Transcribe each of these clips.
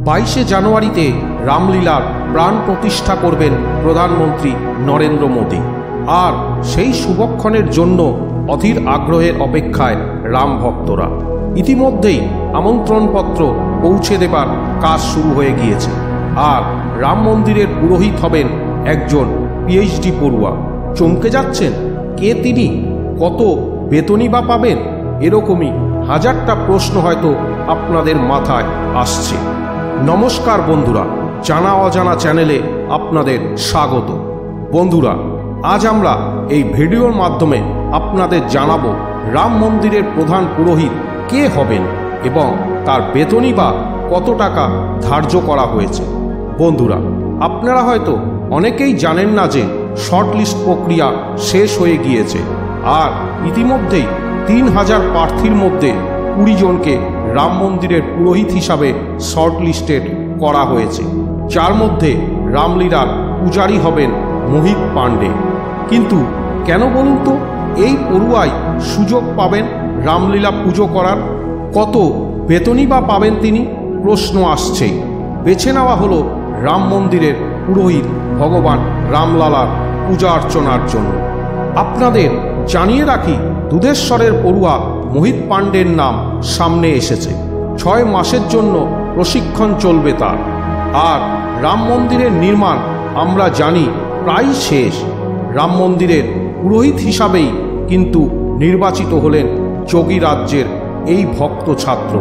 22শে জানুয়ারিতে রামলীলার প্রাণ প্রতিষ্ঠা করবেন প্রধানমন্ত্রী নরেন্দ্র মোদী। আর সেই শুভক্ষণের জন্য অধীর আগ্রহের অপেক্ষায় রাম ভক্তরা। ইতিমধ্যেই আমন্ত্রণপত্র পৌঁছে দেবার কাজ শুরু হয়ে গিয়েছে। আর রাম মন্দিরের পুরোহিত হবেন একজন পিএইচডি পড়ুয়া। চমকে যাচ্ছেন, কে তিনি, কত বেতনই বা পাবেন? এরকমই হাজারটা প্রশ্ন হয়তো আপনাদের মাথায় আসছে। নমস্কার বন্ধুরা, জানা অজানা চ্যানেলে আপনাদের স্বাগত। বন্ধুরা, আজ আমরা এই ভিডিওর মাধ্যমে আপনাদের জানাবো রাম মন্দিরের প্রধান পুরোহিত কে হবেন এবং তার বেতনই বা কত টাকা ধার্য করা হয়েছে। বন্ধুরা, আপনারা হয়তো অনেকেই জানেন না যে শর্টলিস্ট প্রক্রিয়া শেষ হয়ে গিয়েছে। আর ইতিমধ্যেই 3000 প্রার্থীর মধ্যে 20 জনকে রাম মন্দিরের পুরোহিত হিসাবে শর্টলিস্টেড করা হয়েছে, যার মধ্যে রামলীলার পূজারী হবেন মোহিত পাণ্ডে। কিন্তু কেন বলুন তো এই পড়ুয়াই সুযোগ পাবেন রামলীলা পুজো করার? কত বেতনই বা পাবেন তিনি? প্রশ্ন আসছেই। বেছে নেওয়া হলো রাম মন্দিরের পুরোহিত ভগবান রামলালার পূজা অর্চনার জন্য। আপনাদের জানিয়ে রাখি, দুধেশ্বরের পড়ুয়া মোহিত পাণ্ডের নাম সামনে এসেছে। 6 মাসের জন্য প্রশিক্ষণ চলবে তার। আর রাম মন্দিরের নির্মাণ আমরা জানি প্রায় শেষ। রাম মন্দিরের পুরোহিত হিসাবেই কিন্তু নির্বাচিত হলেন যোগী রাজ্যের এই ভক্ত ছাত্র।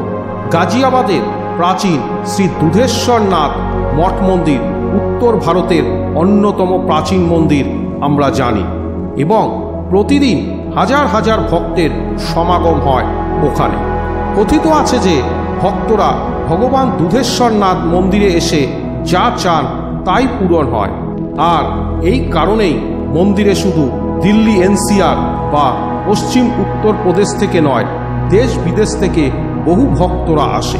গাজিয়াবাদের প্রাচীন শ্রী দুধেশ্বরনাথ মঠ মন্দির উত্তর ভারতের অন্যতম প্রাচীন মন্দির আমরা জানি, এবং প্রতিদিন হাজার হাজার ভক্তের সমাগম হয় ওখানে। কথিত আছে যে ভক্তরা ভগবান দুধেশ্বরনাথ মন্দিরে এসে যা চান তাই পূরণ হয়। আর এই কারণেই মন্দিরে শুধু দিল্লি এনসিআর বা পশ্চিম উত্তরপ্রদেশ থেকে নয়, দেশ বিদেশ থেকে বহু ভক্তরা আসে।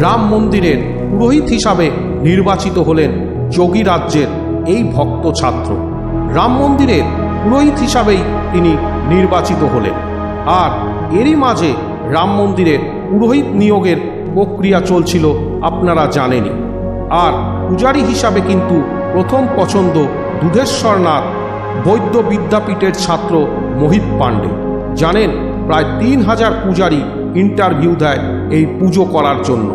রাম মন্দিরের পুরোহিত হিসাবে নির্বাচিত হলেন যোগী রাজ্যের এই ভক্ত ছাত্র। রাম মন্দিরের পুরোহিত হিসাবেই তিনি নির্বাচিত হলেন। আর এরই মাঝে রাম মন্দিরের পুরোহিত নিয়োগের প্রক্রিয়া চলছিল, আপনারা জানেনই। আর পূজারী হিসাবে কিন্তু প্রথম পছন্দ দুধেশ্বরনাথ বৈদ্য বিদ্যাপীঠের ছাত্র মোহিত পাণ্ডে। জানেন, প্রায় 3000 পূজারী ইন্টারভিউ দেয় এই পুজো করার জন্য।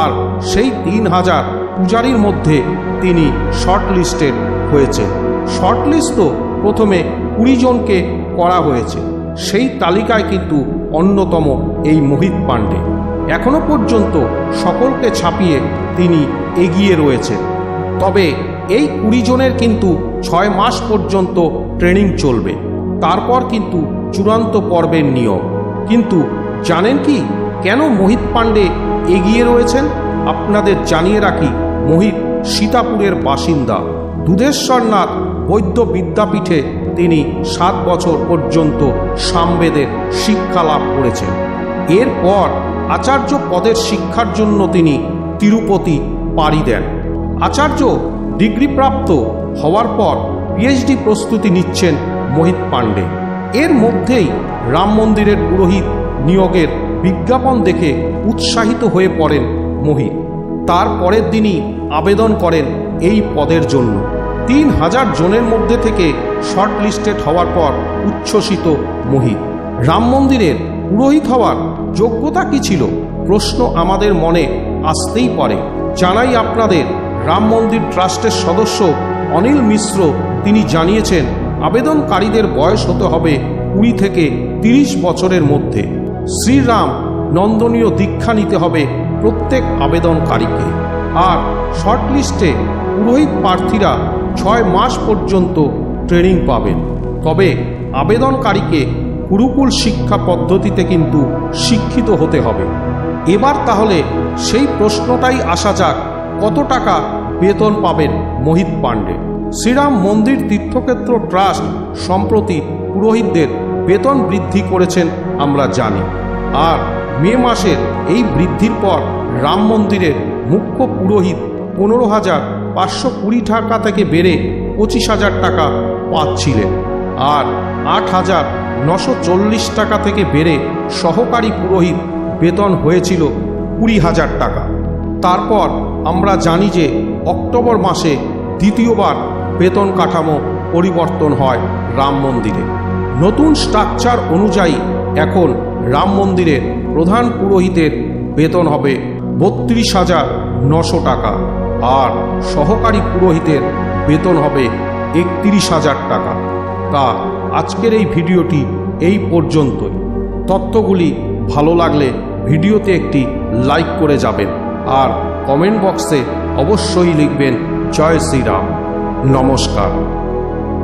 আর সেই 3000 পূজারীর মধ্যে তিনি শর্টলিস্টেড হয়েছেন। শর্টলিস্ট তো প্রথমে 20 জনকে করা হয়েছে, সেই তালিকায় কিন্তু অন্যতম এই মোহিত পাণ্ডে। এখনো পর্যন্ত সকলকে ছাপিয়ে তিনি এগিয়ে রয়েছেন। তবে এই 20 জনের কিন্তু 6 মাস পর্যন্ত ট্রেনিং চলবে, তারপর কিন্তু চূড়ান্ত পর্বের নিয়োগ। কিন্তু জানেন কি কেন মোহিত পাণ্ডে এগিয়ে রয়েছেন? আপনাদের জানিয়ে রাখি, মোহিত সীতাপুরের বাসিন্দা। দুধেশ্বরনাথ বৈদ্য বিদ্যাপীঠে তিনি 7 বছর পর্যন্ত সামবেদের শিক্ষা লাভ করেছেন। এরপর আচার্য পদের শিক্ষার জন্য তিনি তিরুপতি পাড়ি দেন। আচার্য ডিগ্রিপ্রাপ্ত হওয়ার পর পিএইচডি প্রস্তুতি নিচ্ছেন মোহিত পাণ্ডে। এর মধ্যেই রাম মন্দিরের পুরোহিত নিয়োগের বিজ্ঞাপন দেখে উৎসাহিত হয়ে পড়েন মোহিত। তার পরের দিনই আবেদন করেন এই পদের জন্য। 3000 জনের মধ্যে থেকে শর্টলিস্টেড হওয়ার পর উচ্ছ্বসিত মোহিত। রাম মন্দিরের পুরোহিত হওয়ার যোগ্যতা কি ছিল? প্রশ্ন আমাদের মনে আসতেই পারে। জানাই আপনাদের, রাম মন্দির ট্রাস্টের সদস্য অনিল মিশ্র তিনি জানিয়েছেন, আবেদনকারীদের বয়স হতে হবে 20 থেকে 30 বছরের মধ্যে। শ্রীরাম নন্দনীয় দীক্ষা নিতে হবে প্রত্যেক আবেদনকারীকে। আর শর্টলিস্টে পুরোহিত প্রার্থীরা 6 মাস পর্যন্ত ট্রেনিং পাবেন। তবে আবেদনকারীকে গুরুকুল শিক্ষা পদ্ধতিতে কিন্তু শিক্ষিত হতে হবে। এবার তাহলে সেই প্রশ্নটাই আসা যাক, কত টাকা বেতন পাবেন মোহিত পাণ্ডে? শ্রীরাম মন্দির তীর্থক্ষেত্র ট্রাস্ট সম্প্রতি পুরোহিতদের বেতন বৃদ্ধি করেছেন আমরা জানি। আর মে মাসের এই বৃদ্ধির পর রাম মন্দিরের মুখ্য পুরোহিত 15,520 টাকা থেকে বেড়ে 25,000 টাকা পাচ্ছিলেন। আর 8,940 টাকা থেকে বেড়ে সহকারী পুরোহিত বেতন হয়েছিল 20,000 টাকা। তারপর আমরা জানি যে অক্টোবর মাসে দ্বিতীয়বার বেতন কাঠামো পরিবর্তন হয় রাম মন্দিরে। নতুন স্ট্রাকচার অনুযায়ী এখন রাম মন্দিরের প্রধান পুরোহিতের বেতন হবে 32,900 টাকা, আর সহকারী পুরোহিতের বেতন হবে 31,000 টাকা। তা আজকের এই ভিডিওটি এই পর্যন্তই। তথ্যগুলি ভালো লাগলে ভিডিওতে একটি লাইক করে যাবেন, আর কমেন্ট বক্সে অবশ্যই লিখবেন জয় শ্রীরাম। নমস্কার।